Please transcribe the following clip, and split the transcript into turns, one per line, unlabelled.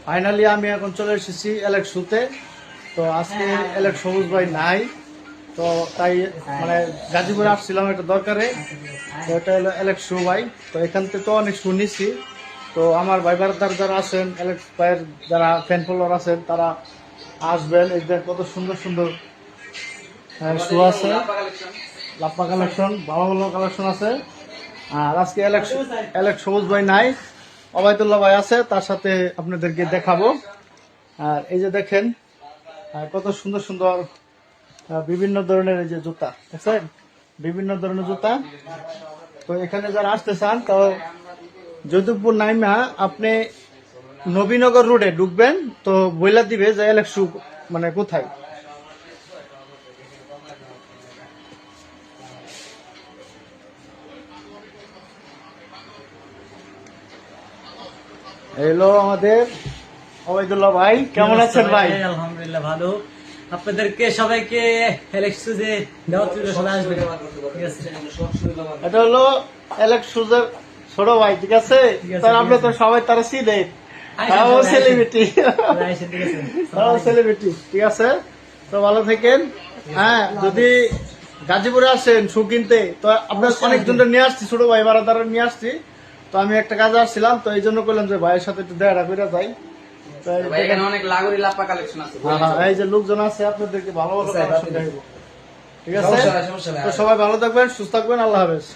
Finally আমি এখন চলে এসেছি এলেক্স শুতে। তো আজকে এলেক্স সবুজ ভাই নাই, তো তাই মানে গাজীপুরে আসছিলাম একটা দরকারে। তো এটা হলো এলেক্স শু ভাই। তো এখান থেকে তো অনেক শুনেছি। তো আমার ভাই বারদার যারা আছেন, এলেক্স ভাইয়ের যারা ফ্যান ফলোয়ার আছেন, তারা আসবেন। এই যে কত সুন্দর সুন্দর শু আছে, লাপ্পা কালেকশন, ভালো ভালো কালেকশন আছে। আর আজকে এলেক্স সবুজ ভাই নাই, অবায়দুল্লাহ ভাই আছে, তার সাথে আপনাদেরকে দেখাবো। আর এই যে দেখেন কত সুন্দর সুন্দর বিভিন্ন ধরনের এই যে জুতা দেখছেন, বিভিন্ন ধরনের জুতা। তো এখানে যারা আসতে চান, তো যদুপুর নাইমা আপনি নবীনগর রোডে ঢুকবেন, তো বইলা দিবে যে এলেক্স শু মানে কোথায়। এলো আমাদের অবায়দুল্লাহ ভাই, কেমন আছেন ভাই?
আলহামদুলিল্লাহ ভালো। আপনাদেরকে সবাইকে এলেক্স শুজে দাওয়াত দিলে সবাই আসবে, ঠিক আছে?
এটা হলো এলেক্স শুজের ছোট ভাই, ঠিক আছে? তার আপনি তো সবাই তারা চিনেন, তারাও সেলিব্রিটি, তারাও সেলিব্রিটি, ঠিক আছে? তো ভালো থাকেন। হ্যাঁ, যদি গাজীপুরে আসেন শু কিনতে, তো আপনার অনেকজনটা নিয়ে আসছি, ছোট ভাই বারাদার নিয়ে আসছি। তো আমি একটা কাজে আসছিলাম, তো এই জন্য করলাম যে ভাইয়ের সাথে একটু দেখা করে যাই। তো
এখানে অনেক লাগরি লাপ্পা কালেকশন আছে।
এই যে লোকজন আছে, আপনাদেরকে ভালো ভালো কালেকশন দেখাবো, ঠিক আছে?
সমস্যা নাই, সমস্যা নাই।
তো সবাই ভালো থাকবেন, সুস্থ থাকবেন, আল্লাহ হাফেজ।